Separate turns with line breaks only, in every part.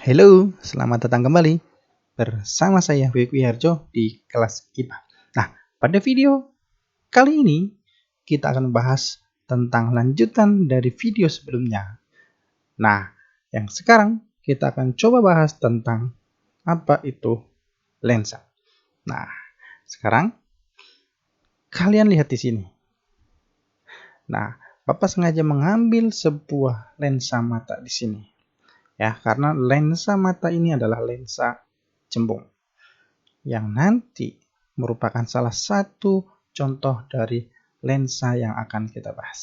Halo, selamat datang kembali bersama saya Wiwi Harjo di kelas IPA. Nah, pada video kali ini kita akan membahas tentang lanjutan dari video sebelumnya. Nah, yang sekarang kita akan coba bahas tentang apa itu lensa. Nah, sekarang kalian lihat di sini. Nah, Bapak sengaja mengambil sebuah lensa mata di sini. Ya, karena lensa mata ini adalah lensa cembung yang nanti merupakan salah satu contoh dari lensa yang akan kita bahas.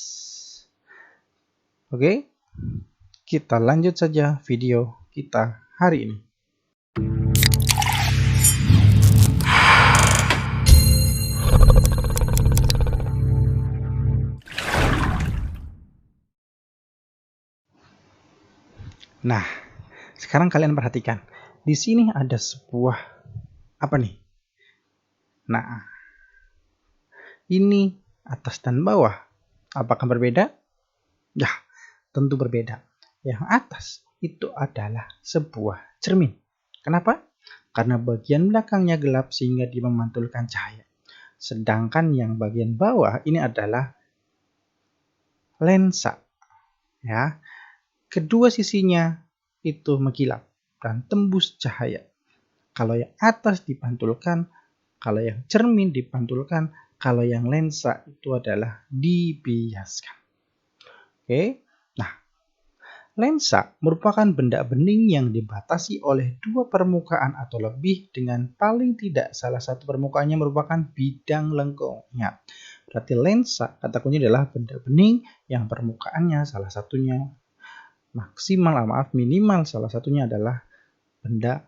Oke, kita lanjut saja video kita hari ini. Nah, sekarang kalian perhatikan. Di sini ada sebuah apa nih? Nah, ini atas dan bawah. Apakah berbeda? Ya, tentu berbeda. Yang atas itu adalah sebuah cermin. Kenapa? Karena bagian belakangnya gelap sehingga dia memantulkan cahaya. Sedangkan yang bagian bawah ini adalah lensa. Ya, kedua sisinya itu mengkilap dan tembus cahaya. Kalau yang atas dipantulkan, kalau yang cermin dipantulkan, kalau yang lensa itu adalah dibiaskan. Oke. Nah, lensa merupakan benda bening yang dibatasi oleh dua permukaan atau lebih dengan paling tidak salah satu permukaannya merupakan bidang lengkung. Ingat, berarti lensa kata kunci adalah benda bening yang permukaannya salah satunya minimal salah satunya adalah benda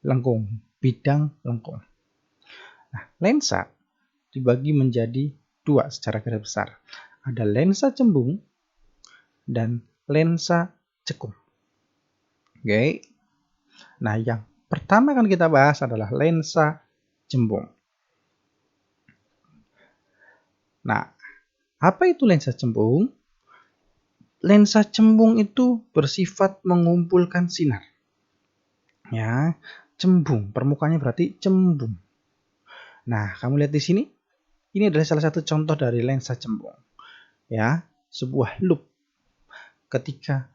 lengkung, bidang lengkung. Nah, lensa dibagi menjadi dua secara garis besar. Ada lensa cembung dan lensa cekung. Oke. Nah, yang pertama akan kita bahas adalah lensa cembung. Nah, apa itu lensa cembung? Lensa cembung itu bersifat mengumpulkan sinar. Ya, cembung, permukaannya berarti cembung. Nah, kamu lihat di sini. Ini adalah salah satu contoh dari lensa cembung. Ya, sebuah loop. Ketika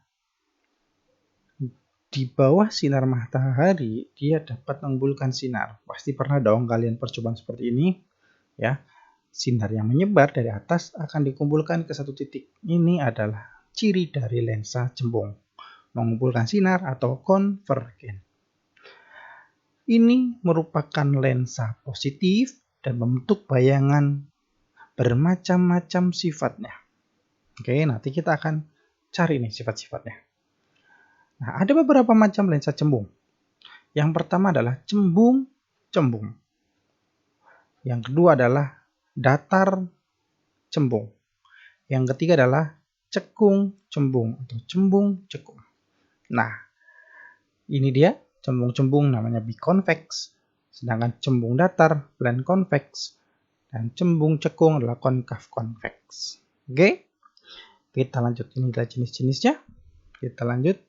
di bawah sinar matahari, dia dapat mengumpulkan sinar. Pasti pernah dong kalian percobaan seperti ini. Ya, sinar yang menyebar dari atas akan dikumpulkan ke satu titik. Ini adalah ciri dari lensa cembung. Mengumpulkan sinar atau konvergen. Ini merupakan lensa positif dan membentuk bayangan bermacam-macam sifatnya. Oke, nanti kita akan cari nih sifat-sifatnya. Nah, ada beberapa macam lensa cembung. Yang pertama adalah cembung-cembung. Yang kedua adalah datar cembung. Yang ketiga adalah cekung-cembung atau cembung-cekung. Nah, ini dia cembung-cembung namanya biconvex. Sedangkan cembung datar, plan convex. Dan cembung cekung adalah konkav convex. Oke, kita lanjut. Ini adalah jenis-jenisnya. Kita lanjut.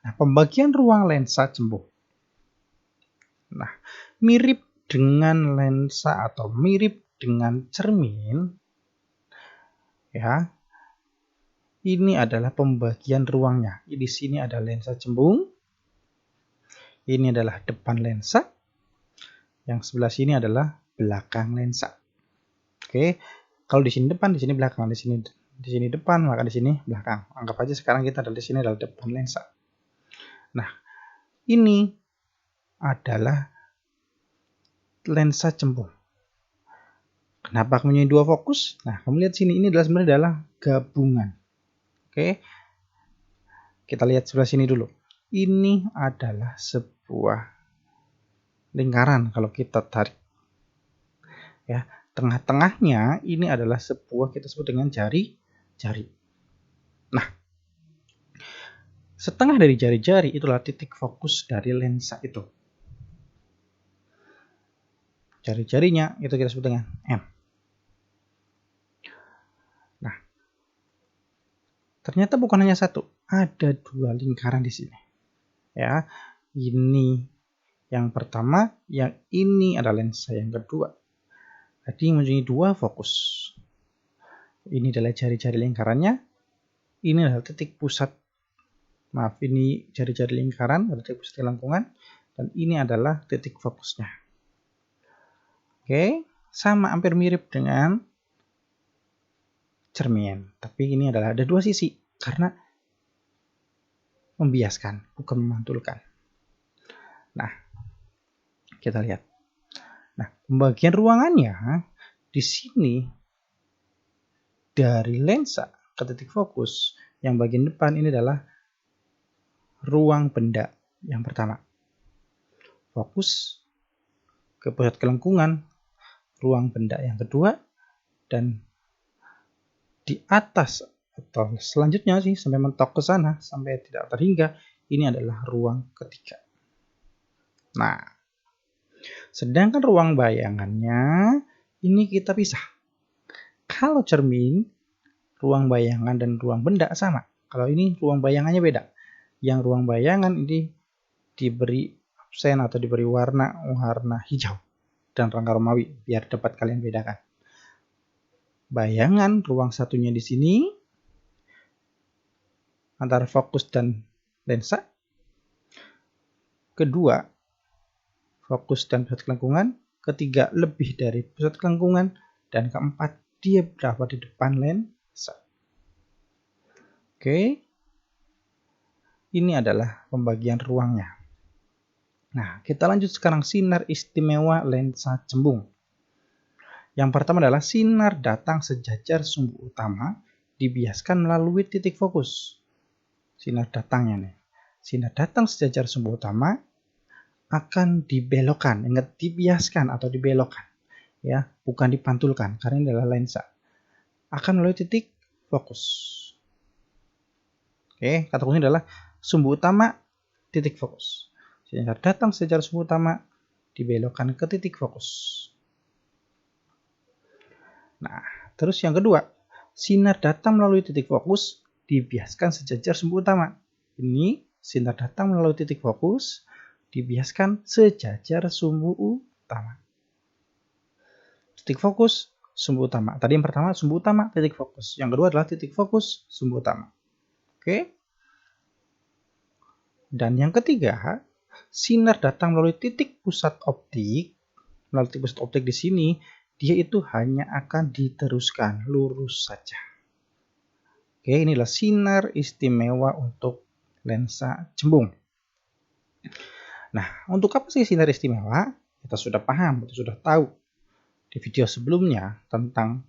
Nah, pembagian ruang lensa cembung. Nah, mirip dengan lensa atau mirip dengan cermin. Ya, ini adalah pembagian ruangnya. Di sini ada lensa cembung. Ini adalah depan lensa. Yang sebelah sini adalah belakang lensa. Oke, kalau di sini depan, di sini belakang, di sini depan, maka di sini belakang. Anggap aja sekarang kita ada di sini adalah depan lensa. Nah, ini adalah lensa cembung. Kenapa mempunyai dua fokus? Nah, kamu lihat sini, ini sebenarnya adalah gabungan. Oke, kita lihat sebelah sini dulu. Ini adalah sebuah lingkaran kalau kita tarik. Ya, tengah-tengahnya ini adalah sebuah kita sebut dengan jari-jari. Nah, setengah dari jari-jari itulah titik fokus dari lensa itu. Jari-jarinya itu kita sebut dengan M. Nah, ternyata bukan hanya satu, ada dua lingkaran di sini. Ya, ini yang pertama, yang ini adalah lensa yang kedua. Jadi mempunyai dua fokus. Ini adalah jari-jari lingkarannya, ini adalah titik pusat. Maaf, ini jari-jari lingkaran, ada titik pusat lengkungan, dan ini adalah titik fokusnya. Oke, sama hampir mirip dengan cermin, tapi ini adalah ada dua sisi karena membiaskan, bukan memantulkan. Nah, kita lihat. Nah, pembagian ruangannya di sini dari lensa ke titik fokus, yang bagian depan ini adalah ruang benda yang pertama. Fokus ke pusat kelengkungan, ruang benda yang kedua, dan di atas atau selanjutnya sih sampai mentok ke sana sampai tidak terhingga, ini adalah ruang ketiga. Nah, sedangkan ruang bayangannya ini kita pisah. Kalau cermin, ruang bayangan dan ruang benda sama. Kalau ini ruang bayangannya beda. Yang ruang bayangan ini diberi absen atau diberi warna hijau dan rangka Romawi biar dapat kalian bedakan. Bayangan ruang satunya di sini antara fokus dan lensa. Kedua, fokus dan pusat kelengkungan. Ketiga, lebih dari pusat kelengkungan. Dan keempat, dia berada di depan lensa. Oke. Ini adalah pembagian ruangnya. Nah, kita lanjut sekarang sinar istimewa lensa cembung. Yang pertama adalah sinar datang sejajar sumbu utama dibiaskan melalui titik fokus. Sinar datangnya nih. Sinar datang sejajar sumbu utama akan dibelokkan. Ingat, dibiaskan atau dibelokkan. Ya, bukan dipantulkan karena ini adalah lensa. Akan melalui titik fokus. Oke, kata kunci adalah sumbu utama titik fokus. Sinar datang sejajar sumbu utama dibelokkan ke titik fokus. Nah, terus yang kedua, sinar datang melalui titik fokus dibiaskan sejajar sumbu utama. Ini sinar datang melalui titik fokus dibiaskan sejajar sumbu utama. Titik fokus, sumbu utama. Tadi yang pertama sumbu utama, titik fokus. Yang kedua adalah titik fokus, sumbu utama. Oke. Dan yang ketiga, sinar datang melalui titik pusat optik. Melalui titik pusat optik di sini, dia itu hanya akan diteruskan lurus saja. Oke, inilah sinar istimewa untuk lensa cembung. Nah, untuk apa sih sinar istimewa? Kita sudah paham, kita sudah tahu di video sebelumnya tentang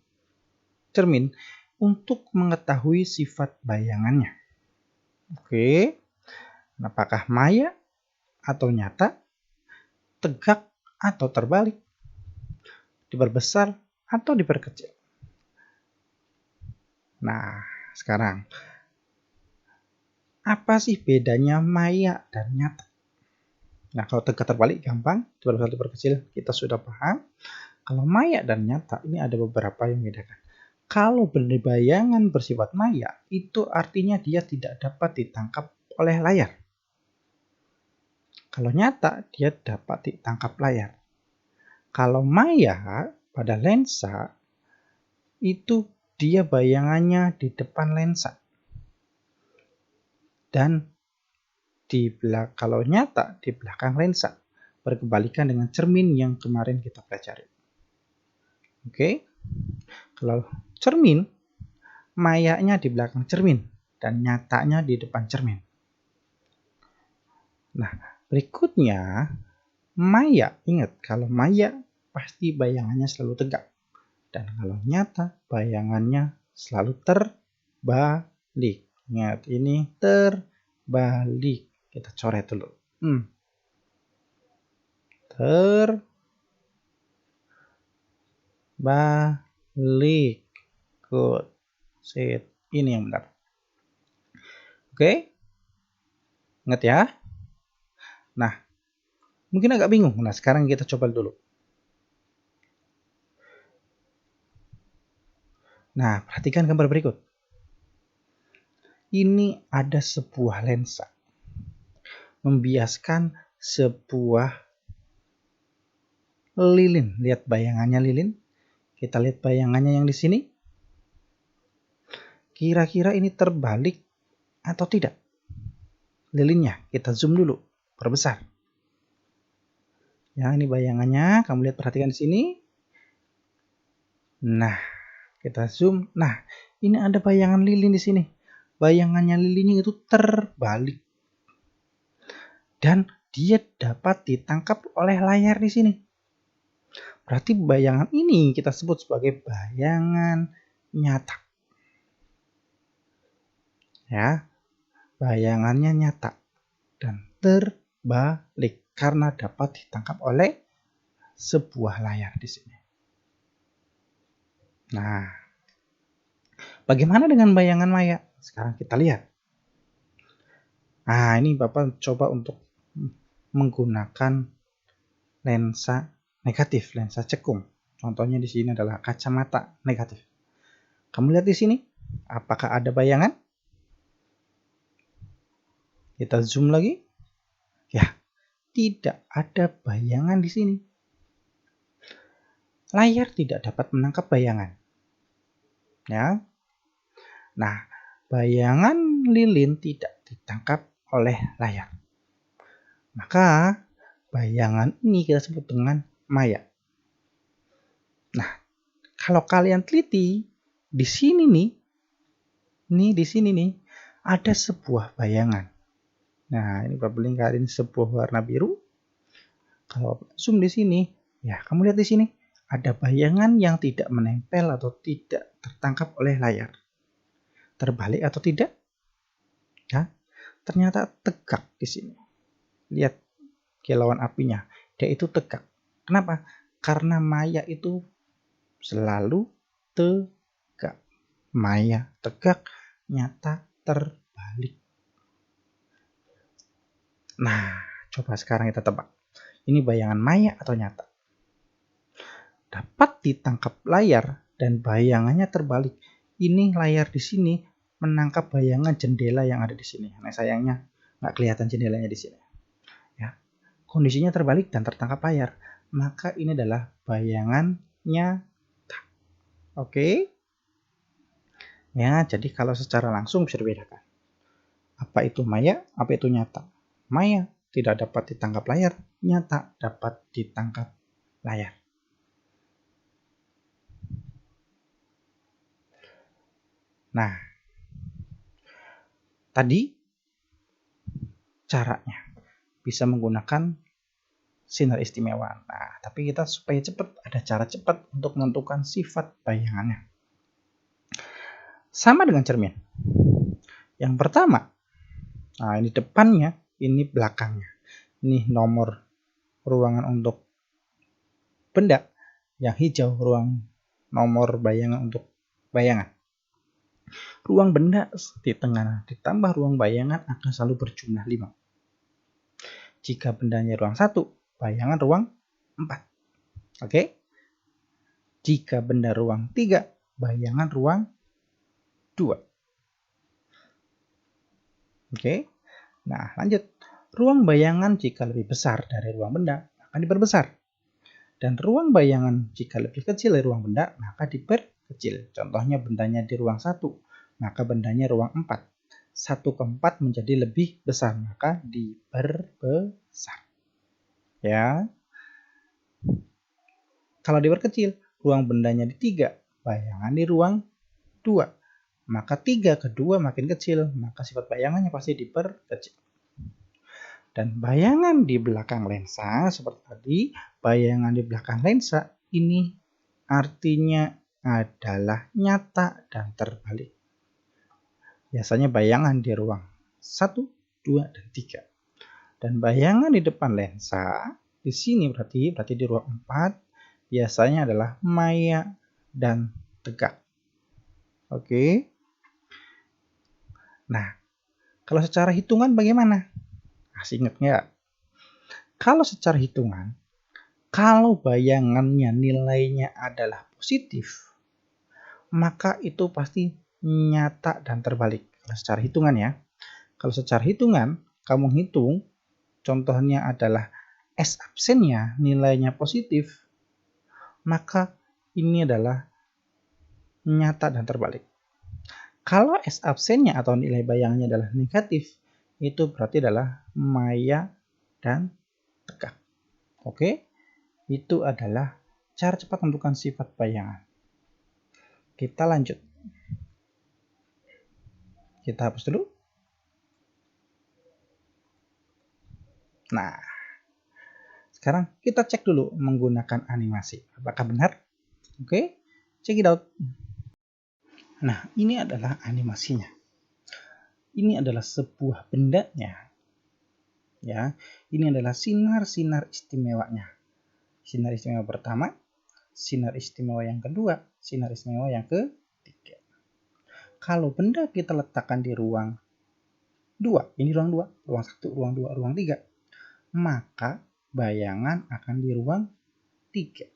cermin untuk mengetahui sifat bayangannya. Oke, apakah maya atau nyata, tegak atau terbalik, diperbesar atau diperkecil. Nah, sekarang apa sih bedanya maya dan nyata? Nah, kalau tegak terbalik gampang, diperbesar diperkecil kita sudah paham. Kalau maya dan nyata ini ada beberapa yang membedakan. Kalau benda bayangan bersifat maya, itu artinya dia tidak dapat ditangkap oleh layar. Kalau nyata, dia dapat ditangkap layar. Kalau maya pada lensa, itu dia bayangannya di depan lensa. Dan kalau nyata di belakang lensa. Berkebalikan dengan cermin yang kemarin kita pelajari. Oke. Kalau cermin, mayanya di belakang cermin dan nyatanya di depan cermin. Nah, berikutnya maya. Ingat, kalau maya pasti bayangannya selalu tegak. Dan kalau nyata bayangannya selalu terbalik. Ingat, ini terbalik. Kita coret dulu. Terbalik. Good. Sit. Ini yang benar. Oke. Ingat ya. Nah, mungkin agak bingung. Nah, sekarang kita coba dulu. Nah, perhatikan gambar berikut. Ini ada sebuah lensa. membiaskan sebuah lilin. Lihat bayangannya lilin. Kita lihat bayangannya yang di sini. Kira-kira ini terbalik atau tidak? Lilinnya kita zoom dulu, perbesar. Ya, ini bayangannya, kamu lihat, perhatikan di sini. Nah, kita zoom. Nah, ini ada bayangan lilin di sini. Bayangannya lilinnya itu terbalik. Dan dia dapat ditangkap oleh layar di sini. Berarti bayangan ini kita sebut sebagai bayangan nyata. Ya, bayangannya nyata dan terbalik karena dapat ditangkap oleh sebuah layar di sini. Nah, bagaimana dengan bayangan maya? Sekarang kita lihat. Nah, ini Bapak coba untuk menggunakan lensa negatif, lensa cekung. Contohnya di sini adalah kacamata negatif. Kamu lihat di sini, apakah ada bayangan? Kita zoom lagi. Ya, tidak ada bayangan di sini. Layar tidak dapat menangkap bayangan. Ya. Nah, bayangan lilin tidak ditangkap oleh layar. Maka bayangan ini kita sebut dengan maya. Nah, kalau kalian teliti di sini nih, di sini nih ada sebuah bayangan. Nah, ini Bapak lingkarin sebuah warna biru. Kalau zoom di sini, ya kamu lihat di sini ada bayangan yang tidak menempel atau tidak tertangkap oleh layar. Terbalik atau tidak? Ya, ternyata tegak di sini. Lihat kilauan apinya, dia itu tegak. Kenapa? Karena maya itu selalu tegak. Maya tegak, nyata terbalik. Nah, coba sekarang kita tebak. Ini bayangan maya atau nyata? Dapat ditangkap layar dan bayangannya terbalik. Ini layar di sini menangkap bayangan jendela yang ada di sini. Nah, sayangnya nggak kelihatan jendelanya di sini. Ya, kondisinya terbalik dan tertangkap layar. Maka ini adalah bayangan nyata. Oke? Ya, jadi kalau secara langsung bisa dibedakan. Apa itu maya, apa itu nyata? Maya tidak dapat ditangkap layar, nyata dapat ditangkap layar. Nah, tadi caranya bisa menggunakan sinar istimewa. Nah, tapi kita supaya cepat, ada cara cepat untuk menentukan sifat bayangannya. Sama dengan cermin. Yang pertama, nah ini depannya, ini belakangnya. Ini nomor ruangan untuk benda, yang hijau ruang nomor bayangan untuk bayangan. Ruang benda di tengah ditambah ruang bayangan akan selalu berjumlah 5. Jika bendanya ruang 1, bayangan ruang 4. Oke? Jika benda ruang 3, bayangan ruang 2. Oke? Nah, lanjut. Ruang bayangan jika lebih besar dari ruang benda akan diperbesar. Dan ruang bayangan jika lebih kecil dari ruang benda maka diperkecil. Contohnya bendanya di ruang 1, maka bendanya ruang 4. 1/4 menjadi lebih besar, maka diperbesar. Ya. Kalau diperkecil, ruang bendanya di 3, bayangan di ruang 2. Maka 3/2 makin kecil, maka sifat bayangannya pasti diperkecil. Dan bayangan di belakang lensa, seperti tadi, bayangan di belakang lensa ini artinya adalah nyata dan terbalik. Biasanya bayangan di ruang 1, 2, dan 3. Dan bayangan di depan lensa, di sini berarti di ruang 4, biasanya adalah maya dan tegak. Oke. Nah, kalau secara hitungan bagaimana? Masih ingat nggak? Kalau secara hitungan, kalau bayangannya nilainya adalah positif, maka itu pasti nyata dan terbalik. Kalau secara hitungan ya. Kalau secara hitungan, kamu hitung contohnya adalah S absennya nilainya positif, maka ini adalah nyata dan terbalik. Kalau S absennya atau nilai bayangannya adalah negatif, itu berarti adalah maya dan tegak. Oke, itu adalah cara cepat menentukan sifat bayangan. Kita lanjut. Kita hapus dulu. Nah, sekarang kita cek dulu menggunakan animasi. Apakah benar? Oke, check it out. Nah, ini adalah animasinya. Ini adalah sebuah bendanya. Ya, ini adalah sinar-sinar istimewanya. Sinar istimewa pertama, sinar istimewa yang kedua, sinar istimewa yang ketiga. Kalau benda kita letakkan di ruang 2, ini ruang 2, ruang 1, ruang 2, ruang 3, maka bayangan akan di ruang 3.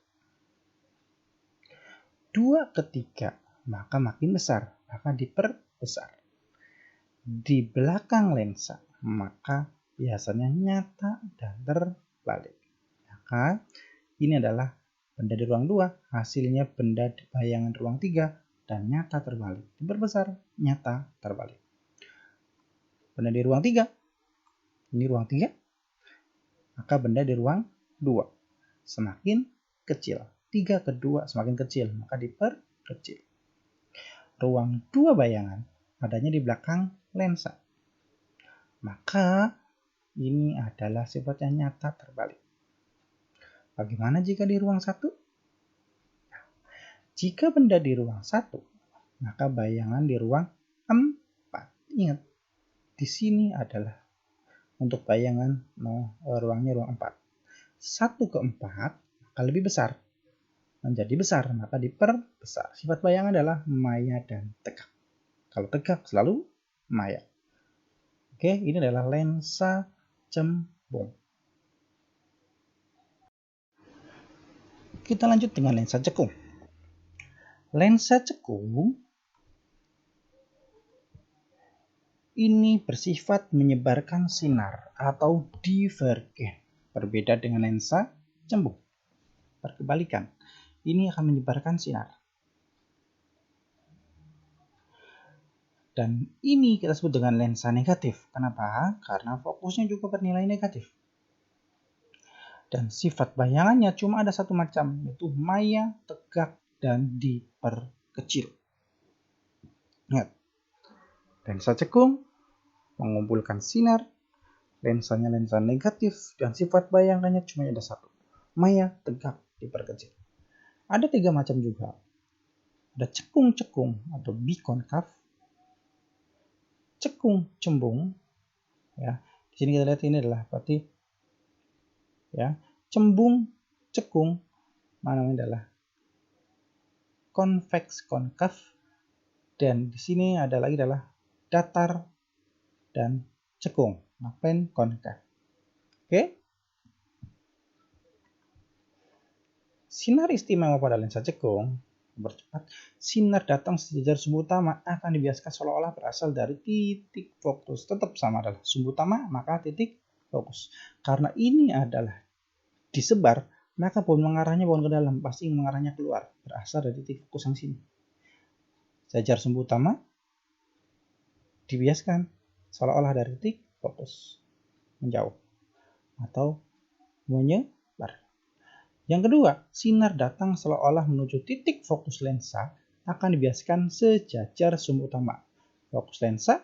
2 ke 3, maka makin besar, maka diperbesar. Di belakang lensa, maka biasanya nyata dan terbalik. Maka ini adalah benda di ruang 2, hasilnya benda di bayangan ruang 3 dan nyata terbalik. Diperbesar, nyata terbalik. Benda di ruang 3, ini ruang 3, maka benda di ruang 2 semakin kecil. 3 ke 2 semakin kecil, maka diperkecil. Ruang 2 bayangan adanya di belakang lensa. Maka ini adalah sifatnya nyata terbalik. Bagaimana jika di ruang 1? Jika benda di ruang 1, maka bayangan di ruang 4. Ingat, di sini adalah untuk bayangan ruangnya ruang 4. 1 ke 4 maka lebih besar. Menjadi besar, maka diperbesar. Sifat bayangan adalah maya dan tegak. Kalau tegak selalu maya. Oke, ini adalah lensa cembung. Kita lanjut dengan lensa cekung. Lensa cekung ini bersifat menyebarkan sinar atau divergen. Berbeda dengan lensa cembung. Berkebalikan. Ini akan menyebarkan sinar. Dan ini kita sebut dengan lensa negatif. Kenapa? Karena fokusnya juga bernilai negatif. Dan sifat bayangannya cuma ada satu macam, yaitu maya, tegak, dan diperkecil. Ingat, lensa cekung mengumpulkan sinar, lensanya lensa negatif, dan sifat bayangannya cuma ada satu, maya, tegak, diperkecil. Ada 3 macam juga. Ada cekung-cekung atau bikonkaf, cekung cembung. Ya, di sini kita lihat ini adalah berarti ya, cembung cekung namanya adalah konveks konkaf, dan di sini ada lagi adalah datar dan cekung, plane konkaf. Oke. Sinar istimewa pada lensa cekung bercepat. Sinar datang sejajar sumbu utama akan dibiaskan seolah-olah berasal dari titik fokus. Tetap sama adalah sumbu utama, maka titik fokus. Karena ini adalah disebar, maka pohon mengarahnya pohon ke dalam, pasti mengarahnya keluar, berasal dari titik fokus yang sini. Sejajar sumbu utama dibiaskan seolah-olah dari titik fokus menjauh atau menyebar. Yang kedua, sinar datang seolah-olah menuju titik fokus lensa akan dibiaskan sejajar sumbu utama. Fokus lensa,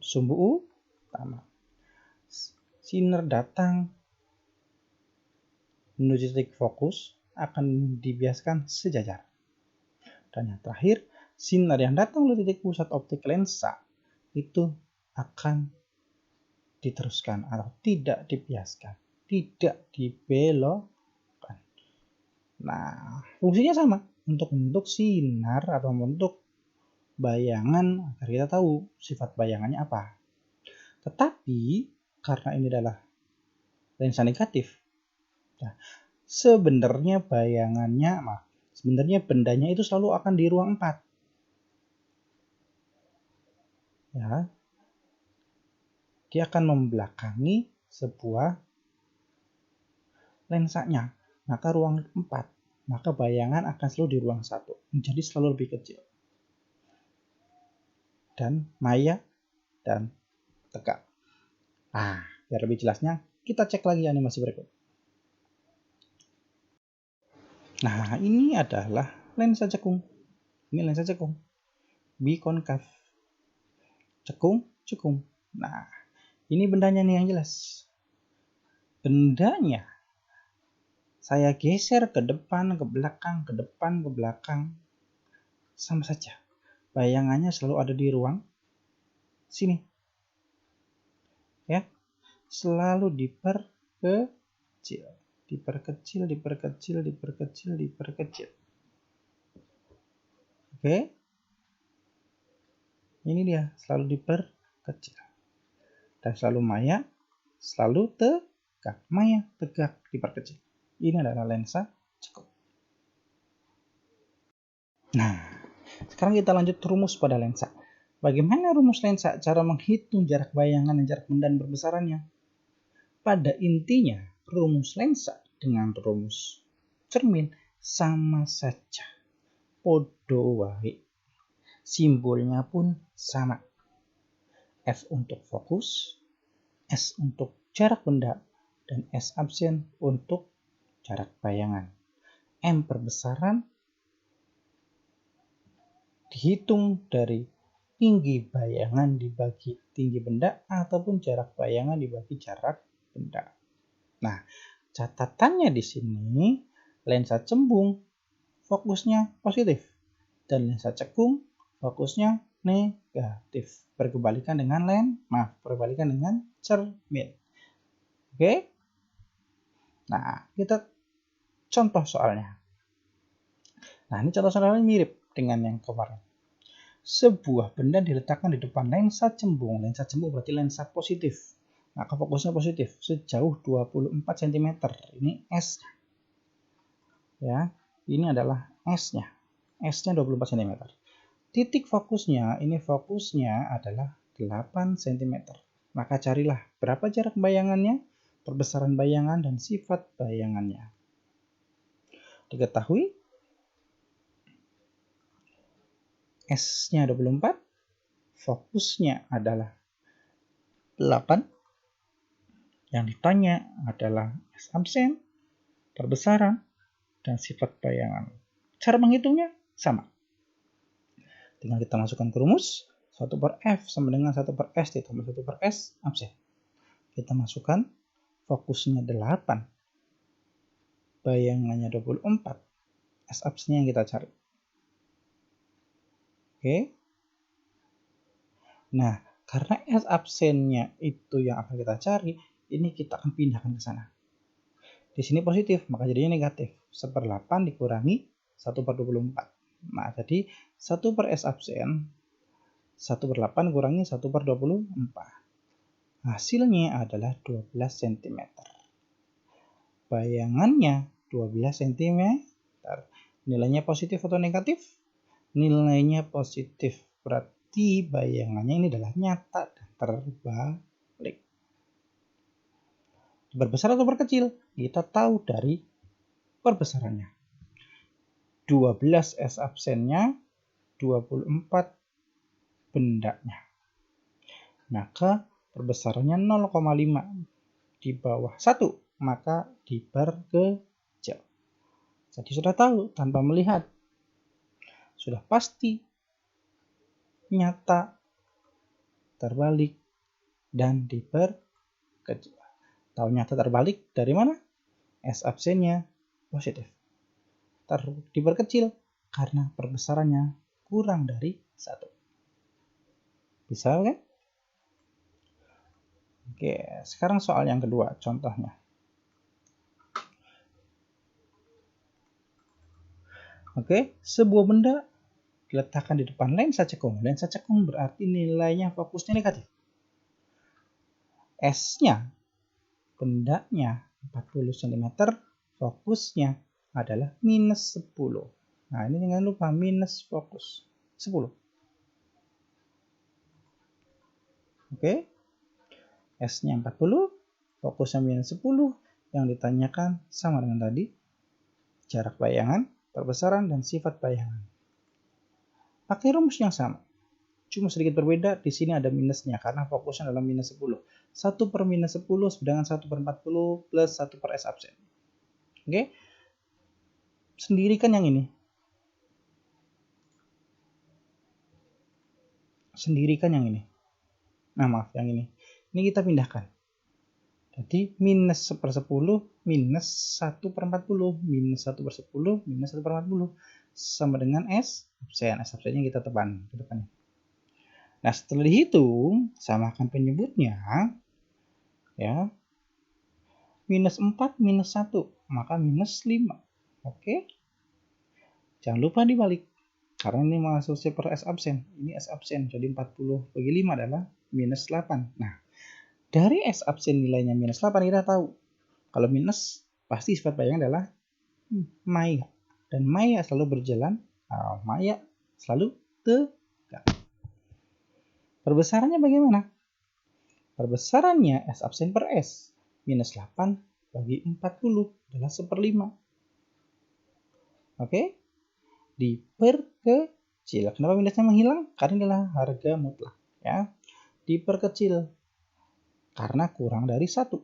sumbu utama. Sinar datang menuju titik fokus akan dibiaskan sejajar. Dan yang terakhir, sinar yang datang menuju titik pusat optik lensa itu akan diteruskan atau tidak dibiaskan, tidak dibelokkan. Nah, fungsinya sama untuk membentuk sinar atau membentuk bayangan agar kita tahu sifat bayangannya apa. Tetapi karena ini adalah lensa negatif, nah, sebenarnya bendanya itu selalu akan di ruang 4. Ya. dia akan membelakangi sebuah lensanya. Maka ruang 4, maka bayangan akan selalu di ruang 1, menjadi selalu lebih kecil. Dan maya dan tegak. Nah, biar lebih jelasnya, kita cek lagi animasi berikut. Nah, ini adalah lensa cekung. Ini lensa cekung. Bikonkaf. Cekung, cekung. Nah, ini bendanya nih yang jelas. Bendanya saya geser ke depan, ke belakang, ke depan, ke belakang. Sama saja. Bayangannya selalu ada di ruang sini. Ya. Selalu diperkecil. Diperkecil, diperkecil, diperkecil, diperkecil. Oke. Ini dia, selalu diperkecil. Dan selalu maya, selalu tegak. Maya, tegak, diperkecil. Ini adalah lensa cekung. Nah, sekarang kita lanjut rumus pada lensa. Bagaimana rumus lensa? Cara menghitung jarak bayangan dan jarak benda dan perbesarannya. Pada intinya, rumus lensa dengan rumus cermin sama saja. Podo wae. Simbolnya pun sama. F untuk fokus, S untuk jarak benda, dan S absen untuk jarak bayangan. M perbesaran dihitung dari tinggi bayangan dibagi tinggi benda ataupun jarak bayangan dibagi jarak benda. Nah, catatannya di sini lensa cembung fokusnya positif dan lensa cekung fokusnya negatif. Berbalikan dengan cermin. Oke? Nah, kita contoh soalnya. Nah, ini contoh soalnya mirip dengan yang kemarin. Sebuah benda diletakkan di depan lensa cembung. Lensa cembung berarti lensa positif. Maka fokusnya positif sejauh 24 cm. Ini S. Ya, ini adalah S-nya. S-nya 24 cm. Titik fokusnya, ini fokusnya adalah 8 cm. Maka carilah berapa jarak bayangannya, perbesaran bayangan, dan sifat bayangannya. Diketahui S-nya 24, fokusnya adalah 8. Yang ditanya adalah S absen, perbesaran, dan sifat bayangan. Cara menghitungnya sama. Tinggal kita masukkan ke rumus, 1 per F sama dengan 1 per S ditambah 1 per S absen. Kita masukkan fokusnya 8, bayangannya 24, S absennya yang kita cari. Oke. Nah, karena S absennya itu yang akan kita cari, ini kita akan pindahkan ke sana. Di sini positif, maka jadinya negatif. 1/8 dikurangi 1 per 24. Nah, jadi 1 per S absen, 1/8 kurangi 1 per 24. Hasilnya adalah 12 cm. Bayangannya 12 cm. Nilainya positif atau negatif? Nilainya positif. Berarti bayangannya ini adalah nyata dan terbalik. Berbesar atau berkecil? Kita tahu dari perbesarannya. 12 S absennya, 24 bendanya. Maka perbesarannya 0,5 di bawah 1, maka diperkecil. Jadi sudah tahu tanpa melihat. Sudah pasti nyata, terbalik, dan diperkecil. Tahu nyata terbalik dari mana? S absennya positif. Diperkecil karena perbesarannya kurang dari 1. Bisa kan? Oke, sekarang soal yang kedua, contohnya. Oke, sebuah benda diletakkan di depan lensa cekung. Lensa cekung berarti nilainya fokusnya negatif. S-nya, bendanya 40 cm, fokusnya adalah minus 10. Nah, ini jangan lupa minus fokus 10. Oke. S-nya 40, fokusnya minus 10, yang ditanyakan sama dengan tadi, jarak bayangan, perbesaran, dan sifat bayangan. Pakai rumus yang sama, cuma sedikit berbeda, di sini ada minusnya karena fokusnya adalah minus 10. 1 per minus 10 dengan 1 per 40 plus 1 per S absen. Oke? Sendirikan yang ini. Sendirikan yang ini. Nah, maaf, yang ini. Ini kita pindahkan. Jadi, minus 1 per 10 minus 1 per 40. Minus 1 per 10 minus 1 per 40. Sama dengan S absen. S absennya kita teban ke depannya. Nah, setelah dihitung, samakan penyebutnya. Ya. Minus 4 minus 1. Maka minus 5. Oke. Jangan lupa dibalik. Karena ini masuk per S absen. Ini S absen. Jadi 40 bagi 5 adalah minus 8. Nah, dari S absen nilainya minus 8 kita tahu. Kalau minus, pasti sifat bayangan adalah maya. Dan maya selalu berjalan. Maya selalu tegak. Perbesarannya bagaimana? Perbesarannya S absen per S. Minus 8 bagi 40 adalah 1/5. Oke? Diperkecil. Kenapa minusnya menghilang? Karena inilah harga mutlak. Ya. Diperkecil. Karena kurang dari 1.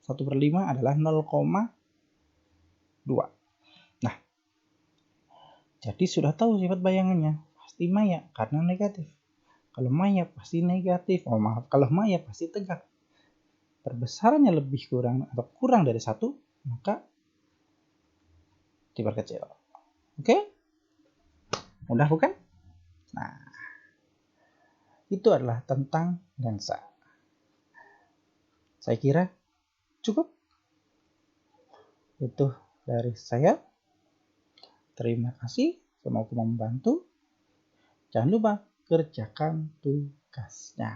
1/5 adalah 0,2. Nah, jadi sudah tahu sifat bayangannya. Pasti maya karena negatif. Kalau maya pasti negatif. Kalau maya pasti tegak. Perbesarannya lebih kurang atau kurang dari 1, maka diperkecil. Oke? Mudah bukan? Nah, itu adalah tentang lensa. Saya kira cukup. Itu dari saya. Terima kasih. Semoga membantu. Jangan lupa kerjakan tugasnya.